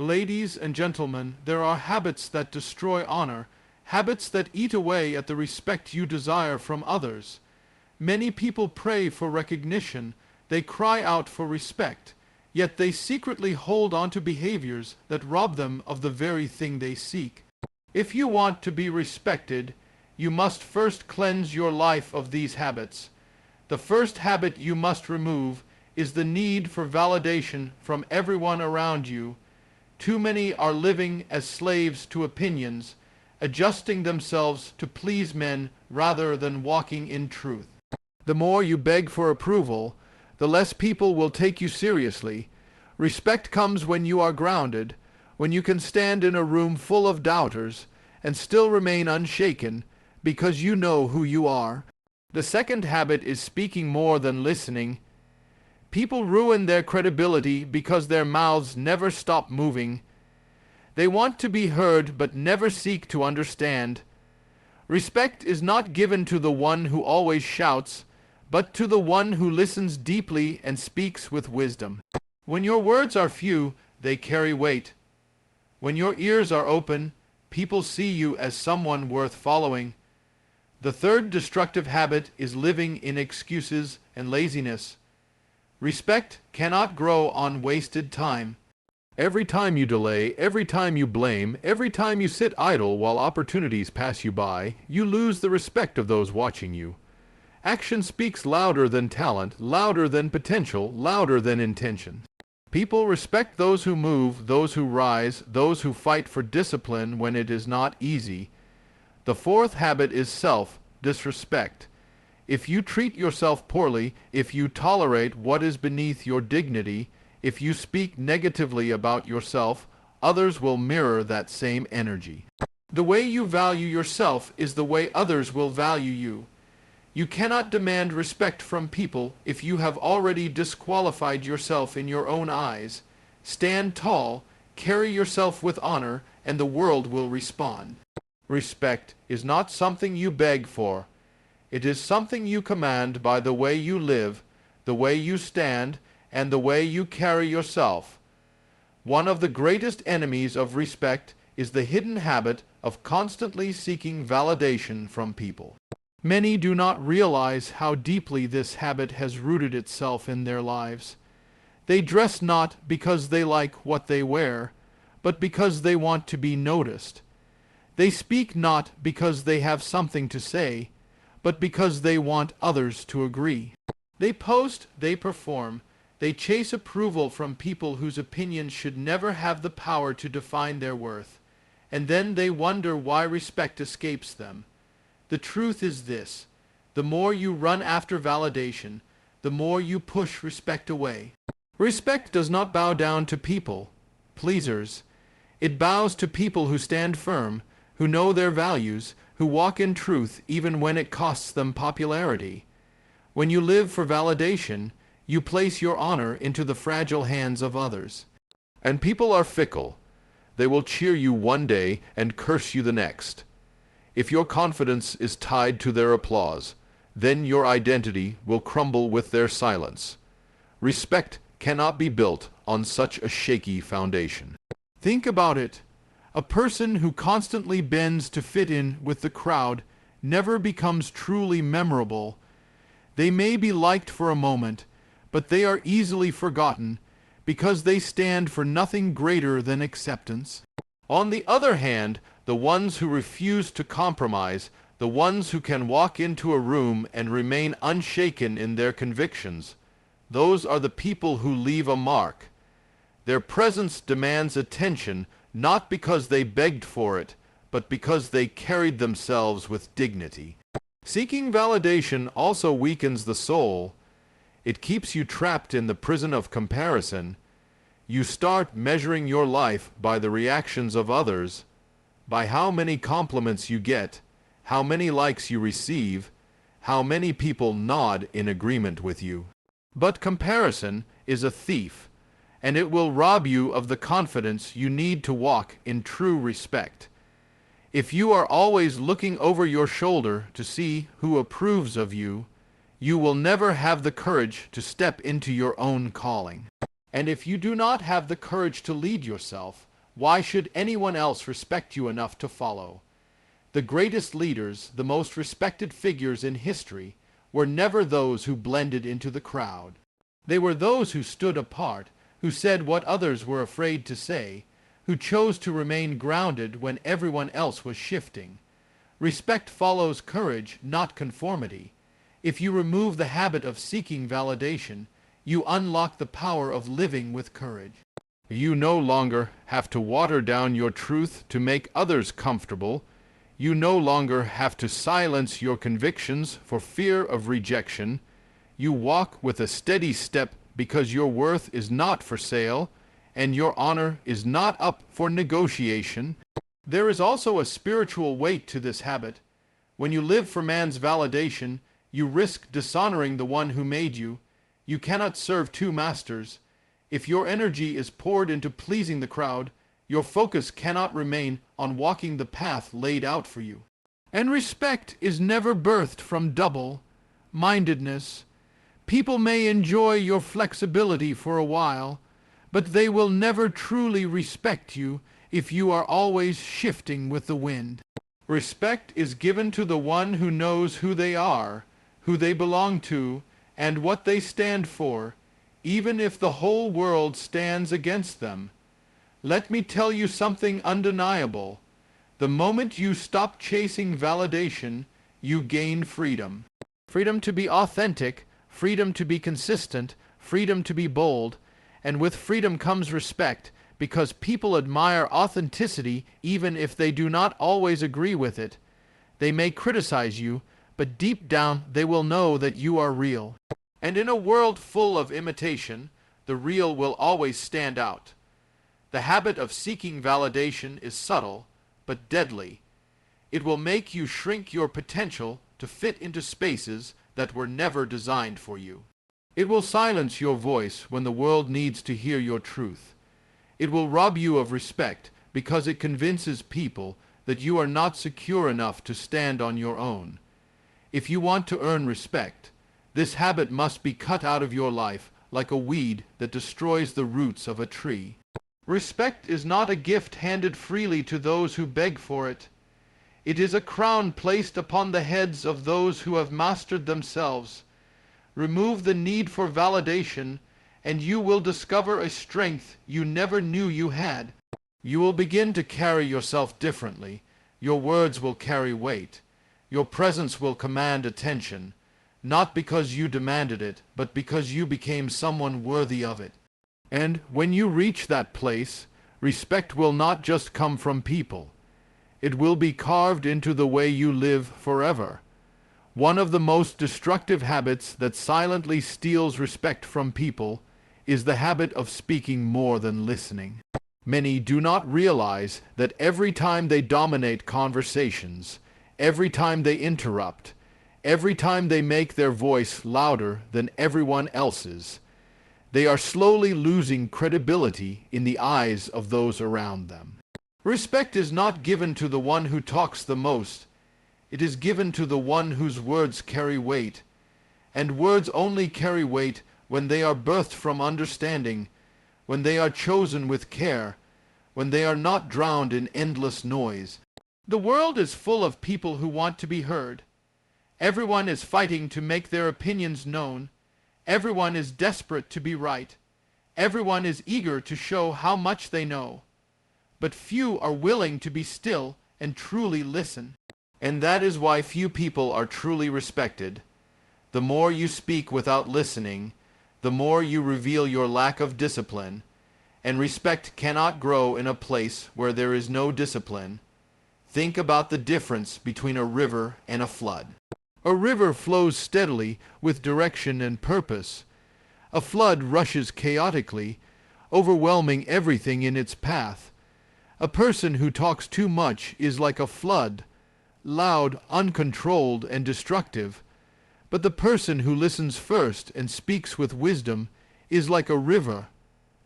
Ladies and gentlemen, there are habits that destroy honor, habits that eat away at the respect you desire from others. Many people pray for recognition, they cry out for respect, yet they secretly hold on to behaviors that rob them of the very thing they seek. If you want to be respected, you must first cleanse your life of these habits. The first habit you must remove is the need for validation from everyone around you. Too many are living as slaves to opinions, adjusting themselves to please men rather than walking in truth. The more you beg for approval, the less people will take you seriously. Respect comes when you are grounded, when you can stand in a room full of doubters and still remain unshaken because you know who you are. The second habit is speaking more than listening. People ruin their credibility because their mouths never stop moving. They want to be heard but never seek to understand. Respect is not given to the one who always shouts, but to the one who listens deeply and speaks with wisdom. When your words are few, they carry weight. When your ears are open, people see you as someone worth following. The third destructive habit is living in excuses and laziness. Respect cannot grow on wasted time. Every time you delay, every time you blame, every time you sit idle while opportunities pass you by, you lose the respect of those watching you. Action speaks louder than talent, louder than potential, louder than intention. People respect those who move, those who rise, those who fight for discipline when it is not easy. The fourth habit is self-disrespect. If you treat yourself poorly, if you tolerate what is beneath your dignity, if you speak negatively about yourself, others will mirror that same energy. The way you value yourself is the way others will value you. You cannot demand respect from people if you have already disqualified yourself in your own eyes. Stand tall, carry yourself with honor, and the world will respond. Respect is not something you beg for. It is something you command by the way you live, the way you stand, and the way you carry yourself. One of the greatest enemies of respect is the hidden habit of constantly seeking validation from people. Many do not realize how deeply this habit has rooted itself in their lives. They dress not because they like what they wear, but because they want to be noticed. They speak not because they have something to say, but because they want others to agree. They post, they perform, they chase approval from people whose opinions should never have the power to define their worth, and then they wonder why respect escapes them. The truth is this: the more you run after validation, the more you push respect away. Respect does not bow down to people pleasers. It bows to people who stand firm, who know their values, who walk in truth even when it costs them popularity. When you live for validation, you place your honor into the fragile hands of others. And people are fickle. They will cheer you one day and curse you the next. If your confidence is tied to their applause, then your identity will crumble with their silence. Respect cannot be built on such a shaky foundation. Think about it. A person who constantly bends to fit in with the crowd never becomes truly memorable. They may be liked for a moment, but they are easily forgotten because they stand for nothing greater than acceptance. On the other hand, the ones who refuse to compromise, the ones who can walk into a room and remain unshaken in their convictions, those are the people who leave a mark. Their presence demands attention, not because they begged for it, but because they carried themselves with dignity. Seeking validation also weakens the soul. It keeps you trapped in the prison of comparison. You start measuring your life by the reactions of others, by how many compliments you get, how many likes you receive, how many people nod in agreement with you. But comparison is a thief, and it will rob you of the confidence you need to walk in true respect. If you are always looking over your shoulder to see who approves of you, you will never have the courage to step into your own calling. And if you do not have the courage to lead yourself, Why should anyone else respect you enough to follow? The greatest leaders, the most respected figures in history, were never those who blended into the crowd. They were those who stood apart, who said what others were afraid to say, who chose to remain grounded when everyone else was shifting. Respect follows courage, not conformity. If you remove the habit of seeking validation, you unlock the power of living with courage. You no longer have to water down your truth to make others comfortable. You no longer have to silence your convictions for fear of rejection. You walk with a steady step because your worth is not for sale and your honor is not up for negotiation. There is also a spiritual weight to this habit. When you live for man's validation, you risk dishonoring the one who made you. You cannot serve two masters. If your energy is poured into pleasing the crowd, your focus cannot remain on walking the path laid out for you. And respect is never birthed from double-mindedness. People may enjoy your flexibility for a while, but they will never truly respect you if you are always shifting with the wind. Respect is given to the one who knows who they are, who they belong to, and what they stand for, even if the whole world stands against them. Let me tell you something undeniable. The moment you stop chasing validation, you gain freedom. Freedom to be authentic, freedom to be consistent, freedom to be bold, and with freedom comes respect, because people admire authenticity even if they do not always agree with it. They may criticize you, but deep down they will know that you are real. And in a world full of imitation, the real will always stand out. The habit of seeking validation is subtle, but deadly. It will make you shrink your potential to fit into spaces that were never designed for you. It will silence your voice when the world needs to hear your truth. It will rob you of respect because it convinces people that you are not secure enough to stand on your own. If you want to earn respect, this habit must be cut out of your life like a weed that destroys the roots of a tree. Respect is not a gift handed freely to those who beg for it. It is a crown placed upon the heads of those who have mastered themselves. Remove the need for validation, and you will discover a strength you never knew you had. You will begin to carry yourself differently. Your words will carry weight. Your presence will command attention, not because you demanded it, but because you became someone worthy of it. And when you reach that place, respect will not just come from people. It will be carved into the way you live forever. One of the most destructive habits that silently steals respect from people is the habit of speaking more than listening. Many do not realize that every time they dominate conversations, every time they interrupt, every time they make their voice louder than everyone else's, they are slowly losing credibility in the eyes of those around them. Respect is not given to the one who talks the most. It is given to the one whose words carry weight. And words only carry weight when they are birthed from understanding, when they are chosen with care, when they are not drowned in endless noise. The world is full of people who want to be heard. Everyone is fighting to make their opinions known. Everyone is desperate to be right. Everyone is eager to show how much they know. But few are willing to be still and truly listen. And that is why few people are truly respected. The more you speak without listening, the more you reveal your lack of discipline, and respect cannot grow in a place where there is no discipline. Think about the difference between a river and a flood. A river flows steadily with direction and purpose. A flood rushes chaotically, overwhelming everything in its path. A person who talks too much is like a flood, loud, uncontrolled, and destructive. But the person who listens first and speaks with wisdom is like a river,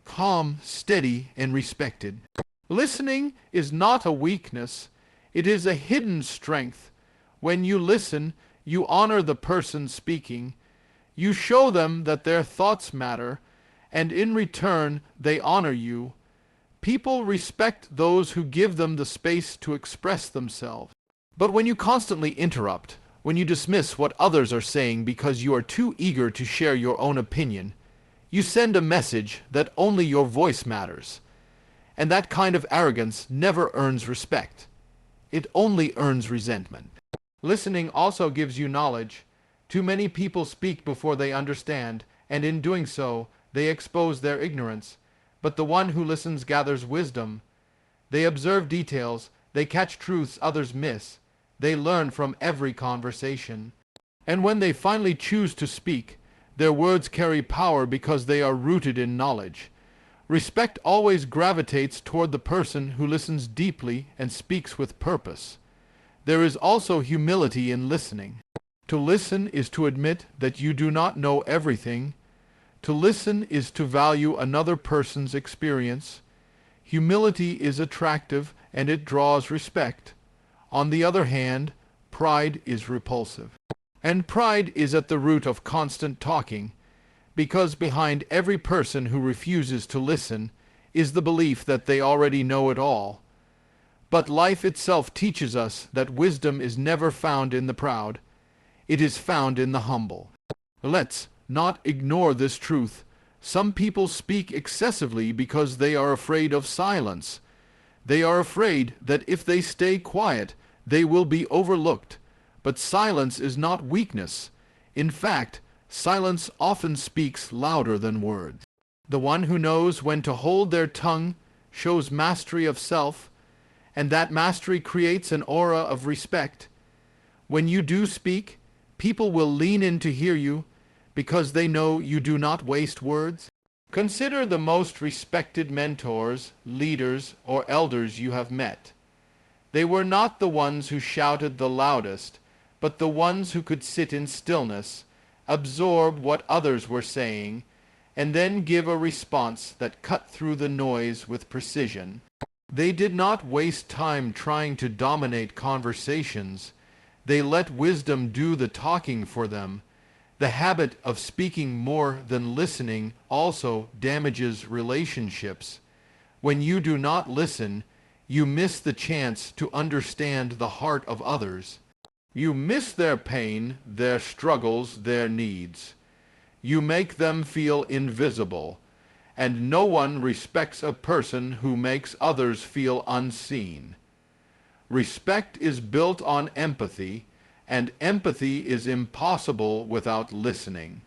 calm, steady, and respected. Listening is not a weakness. It is a hidden strength. When you listen, you honor the person speaking. You show them that their thoughts matter, and in return they honor you. People respect those who give them the space to express themselves. But when you constantly interrupt, when you dismiss what others are saying because you are too eager to share your own opinion, you send a message that only your voice matters. And that kind of arrogance never earns respect. It only earns resentment. Listening also gives you knowledge. Too many people speak before they understand, and in doing so, they expose their ignorance. But the one who listens gathers wisdom. They observe details, they catch truths others miss. They learn from every conversation. And when they finally choose to speak, their words carry power because they are rooted in knowledge. Respect always gravitates toward the person who listens deeply and speaks with purpose. There is also humility in listening. To listen is to admit that you do not know everything. To listen is to value another person's experience. Humility is attractive and it draws respect. On the other hand, pride is repulsive. And pride is at the root of constant talking, because behind every person who refuses to listen is the belief that they already know it all. But life itself teaches us that wisdom is never found in the proud. It is found in the humble. Let's not ignore this truth. Some people speak excessively because they are afraid of silence. They are afraid that if they stay quiet, they will be overlooked. But silence is not weakness. In fact, silence often speaks louder than words. The one who knows when to hold their tongue shows mastery of self, and that mastery creates an aura of respect. When you do speak, people will lean in to hear you because they know you do not waste words. Consider the most respected mentors, leaders, or elders you have met. They were not the ones who shouted the loudest, but the ones who could sit in stillness, absorb what others were saying, and then give a response that cut through the noise with precision. They did not waste time trying to dominate conversations. They let wisdom do the talking for them. The habit of speaking more than listening also damages relationships. When you do not listen, you miss the chance to understand the heart of others. You miss their pain, their struggles, their needs. You make them feel invisible, and no one respects a person who makes others feel unseen. Respect is built on empathy, and empathy is impossible without listening.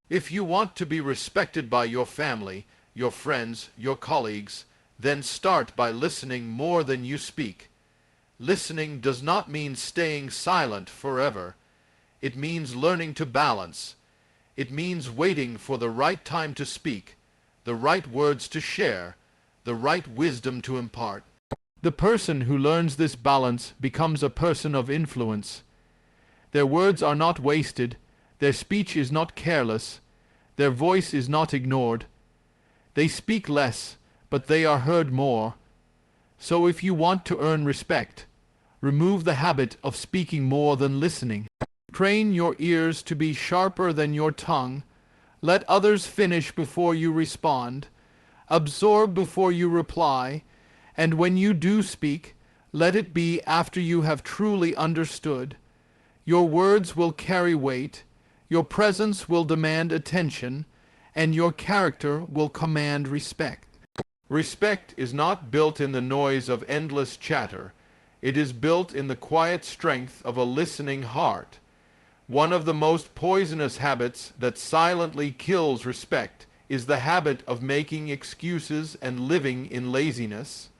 If you want to be respected by your family, your friends, your colleagues, then start by listening more than you speak. Listening does not mean staying silent forever. It means learning to balance. It means waiting for the right time to speak, the right words to share, the right wisdom to impart. The person who learns this balance becomes a person of influence. Their words are not wasted, their speech is not careless, their voice is not ignored. They speak less, but they are heard more. So if you want to earn respect, remove the habit of speaking more than listening. Train your ears to be sharper than your tongue. Let others finish before you respond. Absorb before you reply. And when you do speak, let it be after you have truly understood. Your words will carry weight. Your presence will demand attention. And your character will command respect. Respect is not built in the noise of endless chatter. It is built in the quiet strength of a listening heart. One of the most poisonous habits that silently kills respect is the habit of making excuses and living in laziness.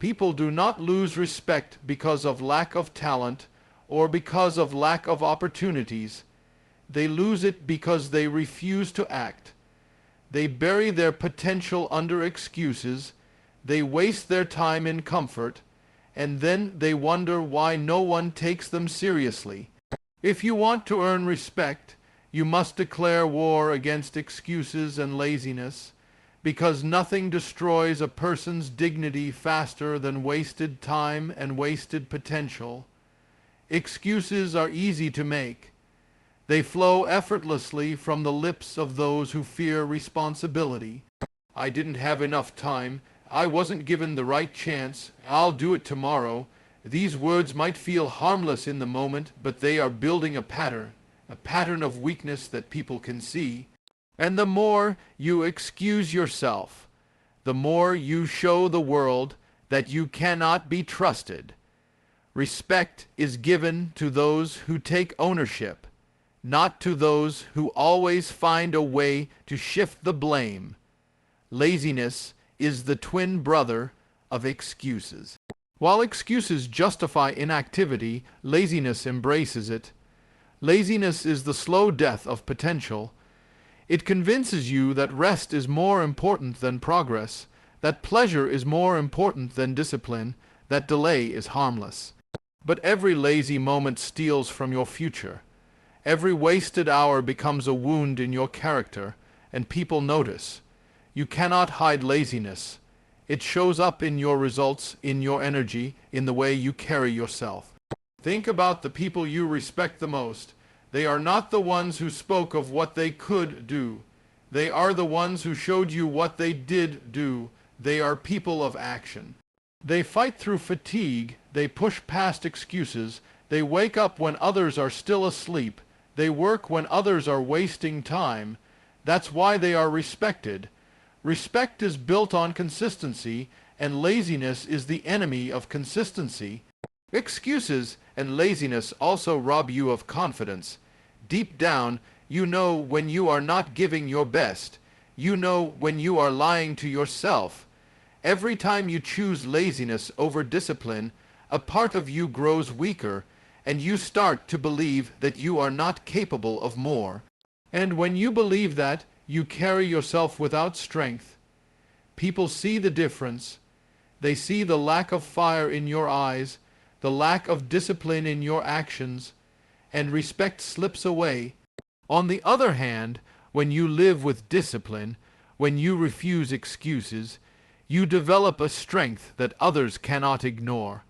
People do not lose respect because of lack of talent or because of lack of opportunities. They lose it because they refuse to act. They bury their potential under excuses, they waste their time in comfort, and then they wonder why no one takes them seriously. If you want to earn respect, you must declare war against excuses and laziness, because nothing destroys a person's dignity faster than wasted time and wasted potential. Excuses are easy to make. They flow effortlessly from the lips of those who fear responsibility. I didn't have enough time. I wasn't given the right chance, I'll do it tomorrow. These words might feel harmless in the moment, but they are building a pattern of weakness that people can see. And the more you excuse yourself, the more you show the world that you cannot be trusted. Respect is given to those who take ownership, not to those who always find a way to shift the blame. Laziness is the twin brother of excuses. While excuses justify inactivity, laziness embraces it. Laziness is the slow death of potential. It convinces you that rest is more important than progress, that pleasure is more important than discipline, that delay is harmless. But every lazy moment steals from your future. Every wasted hour becomes a wound in your character, and people notice. You cannot hide laziness. It shows up in your results, in your energy, in the way you carry yourself. Think about the people you respect the most. They are not the ones who spoke of what they could do. They are the ones who showed you what they did do. They are people of action. They fight through fatigue. They push past excuses. They wake up when others are still asleep. They work when others are wasting time. That's why they are respected. Respect is built on consistency, and laziness is the enemy of consistency. Excuses and laziness also rob you of confidence. Deep down, you know when you are not giving your best. You know when you are lying to yourself. Every time you choose laziness over discipline, a part of you grows weaker, and you start to believe that you are not capable of more. And when you believe that, you carry yourself without strength. People see the difference. They see the lack of fire in your eyes, the lack of discipline in your actions, and respect slips away. On the other hand, when you live with discipline, when you refuse excuses, you develop a strength that others cannot ignore.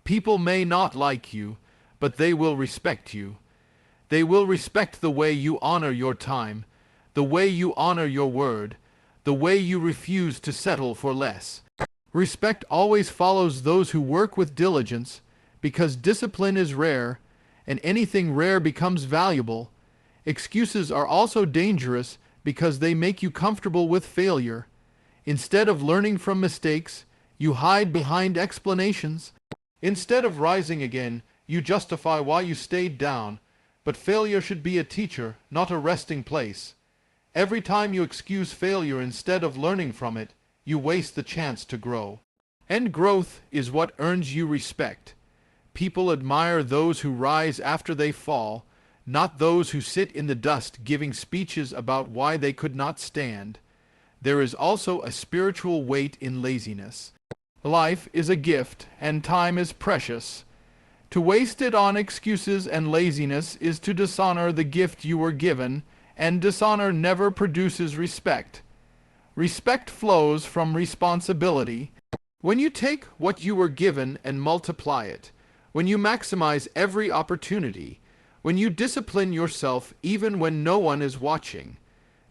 People may not like you, but they will respect you. They will respect the way you honor your time, the way you honor your word, the way you refuse to settle for less. Respect always follows those who work with diligence, because discipline is rare, and anything rare becomes valuable. Excuses are also dangerous because they make you comfortable with failure. Instead of learning from mistakes, you hide behind explanations. Instead of rising again, you justify why you stayed down. But failure should be a teacher, not a resting place. Every time you excuse failure instead of learning from it, you waste the chance to grow. And growth is what earns you respect. People admire those who rise after they fall, not those who sit in the dust giving speeches about why they could not stand. There is also a spiritual weight in laziness. Life is a gift, and time is precious. To waste it on excuses and laziness is to dishonor the gift you were given, and dishonor never produces respect. Respect flows from responsibility. When you take what you were given and multiply it, when you maximize every opportunity, when you discipline yourself even when no one is watching,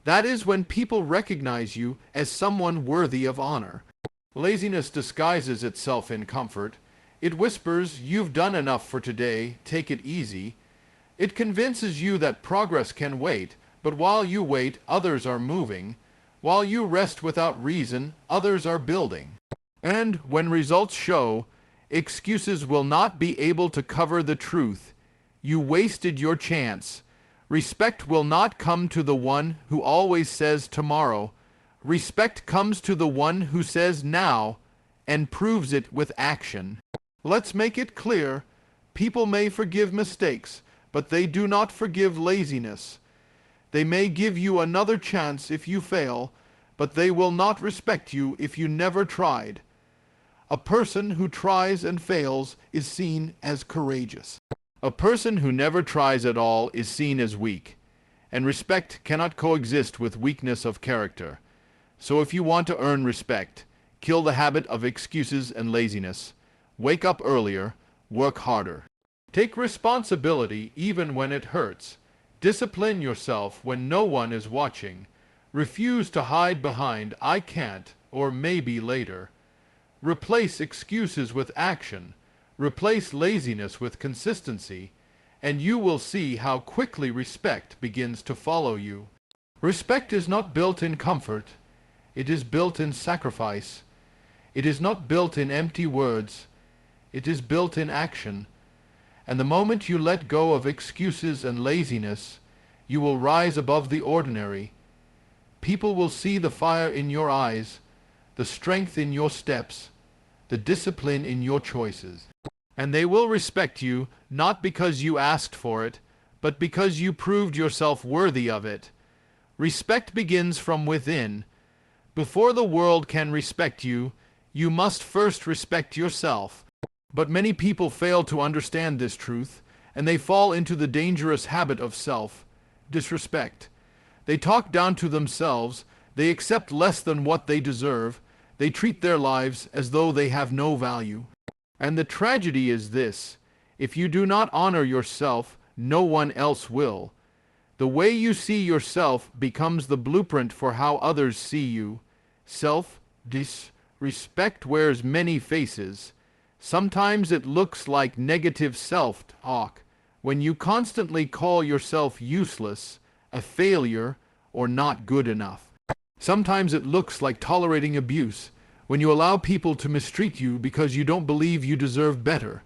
that is when people recognize you as someone worthy of honor. Laziness disguises itself in comfort. It whispers, "You've done enough for today, take it easy." It convinces you that progress can wait, but while you wait, others are moving. While you rest without reason, others are building. And when results show, excuses will not be able to cover the truth. You wasted your chance. Respect will not come to the one who always says tomorrow. Respect comes to the one who says now and proves it with action. Let's make it clear, people may forgive mistakes, but they do not forgive laziness. They may give you another chance if you fail, but they will not respect you if you never tried. A person who tries and fails is seen as courageous. A person who never tries at all is seen as weak, and respect cannot coexist with weakness of character. So if you want to earn respect, kill the habit of excuses and laziness. Wake up earlier, work harder. Take responsibility even when it hurts. Discipline yourself when no one is watching. Refuse to hide behind "I can't" or maybe later. Replace excuses with action. Replace laziness with consistency, and you will see how quickly respect begins to follow you. Respect is not built in comfort. It is built in sacrifice. It is not built in empty words. It is built in action. And the moment you let go of excuses and laziness, you will rise above the ordinary. People will see the fire in your eyes, the strength in your steps, the discipline in your choices. And they will respect you not because you asked for it, but because you proved yourself worthy of it. Respect begins from within. Before the world can respect you, you must first respect yourself. But many people fail to understand this truth, and they fall into the dangerous habit of self-disrespect. They talk down to themselves, they accept less than what they deserve, they treat their lives as though they have no value. And the tragedy is this: if you do not honor yourself, no one else will. The way you see yourself becomes the blueprint for how others see you. Self-disrespect wears many faces. Sometimes it looks like negative self-talk, when you constantly call yourself useless, a failure, or not good enough. Sometimes it looks like tolerating abuse, when you allow people to mistreat you because you don't believe you deserve better.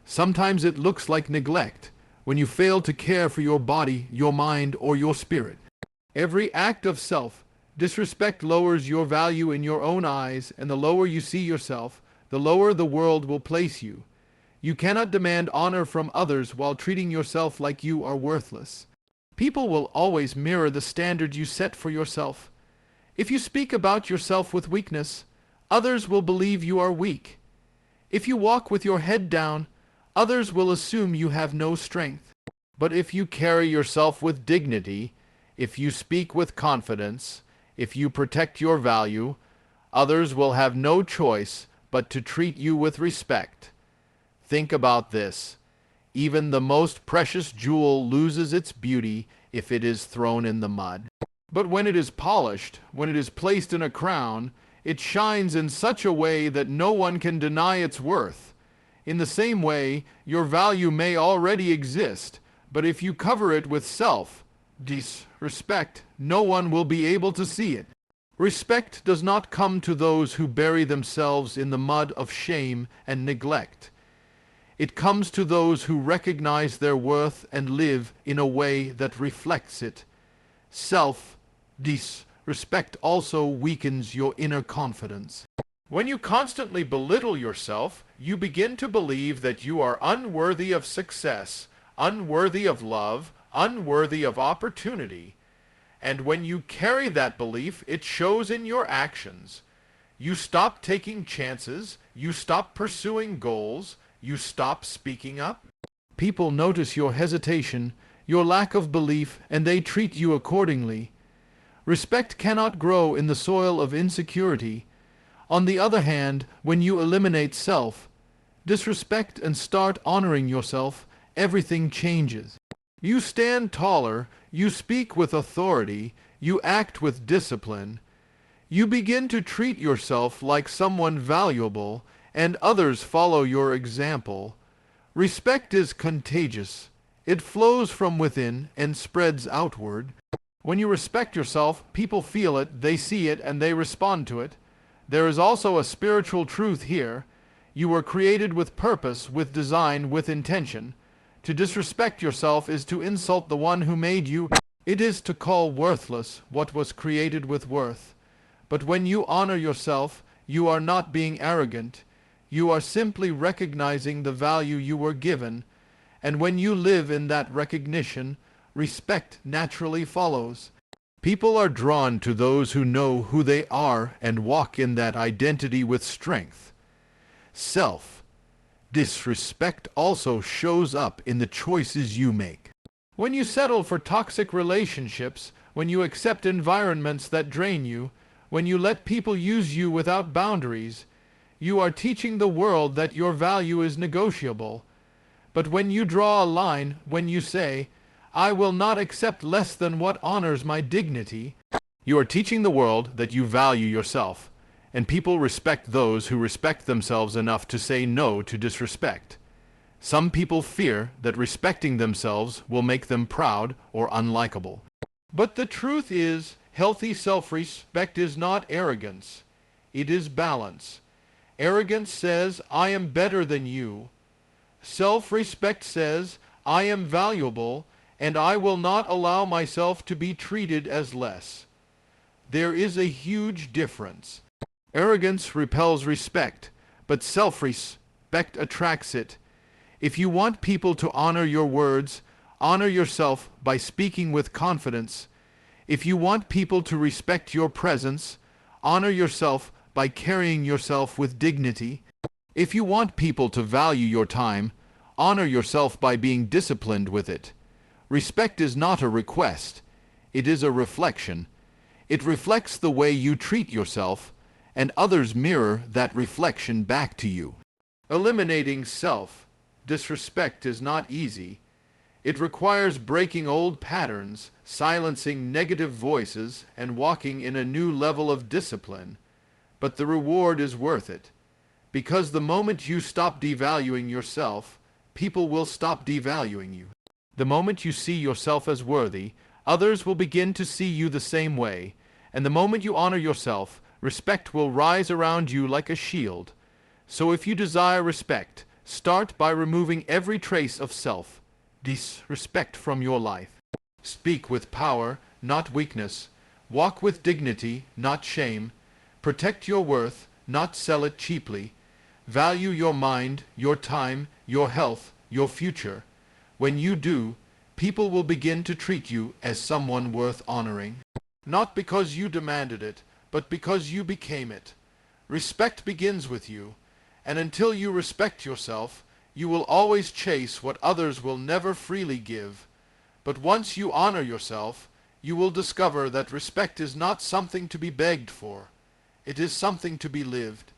Sometimes it looks like neglect, when you fail to care for your body, your mind, or your spirit. Every act of self-disrespect lowers your value in your own eyes, and the lower you see yourself, the lower the world will place you. You cannot demand honor from others while treating yourself like you are worthless. People will always mirror the standard you set for yourself. If you speak about yourself with weakness, others will believe you are weak. If you walk with your head down, others will assume you have no strength. But if you carry yourself with dignity, if you speak with confidence, if you protect your value, others will have no choice but to treat you with respect. Think about this. Even the most precious jewel loses its beauty if it is thrown in the mud. But when it is polished, when it is placed in a crown, it shines in such a way that no one can deny its worth. In the same way, your value may already exist, but if you cover it with self-disrespect, no one will be able to see it. Respect does not come to those who bury themselves in the mud of shame and neglect. It comes to those who recognize their worth and live in a way that reflects it. Self-disrespect also weakens your inner confidence. When you constantly belittle yourself, you begin to believe that you are unworthy of success, unworthy of love, unworthy of opportunity. And when you carry that belief, it shows in your actions. You stop taking chances, you stop pursuing goals, you stop speaking up. People notice your hesitation, your lack of belief, and they treat you accordingly. Respect cannot grow in the soil of insecurity. On the other hand, when you eliminate self-disrespect and start honoring yourself, everything changes. You stand taller, you speak with authority, you act with discipline. You begin to treat yourself like someone valuable, and others follow your example. Respect is contagious. It flows from within and spreads outward. When you respect yourself, people feel it, they see it, and they respond to it. There is also a spiritual truth here. You were created with purpose, with design, with intention. To disrespect yourself is to insult the one who made you. It is to call worthless what was created with worth. But when you honor yourself, you are not being arrogant. You are simply recognizing the value you were given. And when you live in that recognition, respect naturally follows. People are drawn to those who know who they are and walk in that identity with strength. Self-disrespect also shows up in the choices you make. When you settle for toxic relationships, when you accept environments that drain you, when you let people use you without boundaries, you are teaching the world that your value is negotiable. But when you draw a line, when you say, "I will not accept less than what honors my dignity," you are teaching the world that you value yourself. and people respect those who respect themselves enough to say no to disrespect. Some people fear that respecting themselves will make them proud or unlikable. But the truth is, healthy self-respect is not arrogance. It is balance. Arrogance says, I am better than you. Self-respect says, I am valuable, and I will not allow myself to be treated as less. There is a huge difference. Arrogance repels respect, but self-respect attracts it. If you want people to honor your words, honor yourself by speaking with confidence. If you want people to respect your presence, honor yourself by carrying yourself with dignity. If you want people to value your time, honor yourself by being disciplined with it. Respect is not a request. It is a reflection. It reflects the way you treat yourself, and others mirror that reflection back to you. Eliminating self-disrespect is not easy. It requires breaking old patterns, silencing negative voices, and walking in a new level of discipline. But the reward is worth it. Because the moment you stop devaluing yourself, people will stop devaluing you. The moment you see yourself as worthy, others will begin to see you the same way. And the moment you honor yourself, respect will rise around you like a shield. So if you desire respect, start by removing every trace of self-disrespect from your life. Speak with power, not weakness. Walk with dignity, not shame. Protect your worth, not sell it cheaply. Value your mind, your time, your health, your future. When you do, people will begin to treat you as someone worth honoring. Not because you demanded it, but because you became it. Respect begins with you, and until you respect yourself, you will always chase what others will never freely give. But once you honor yourself, you will discover that respect is not something to be begged for. It is something to be lived.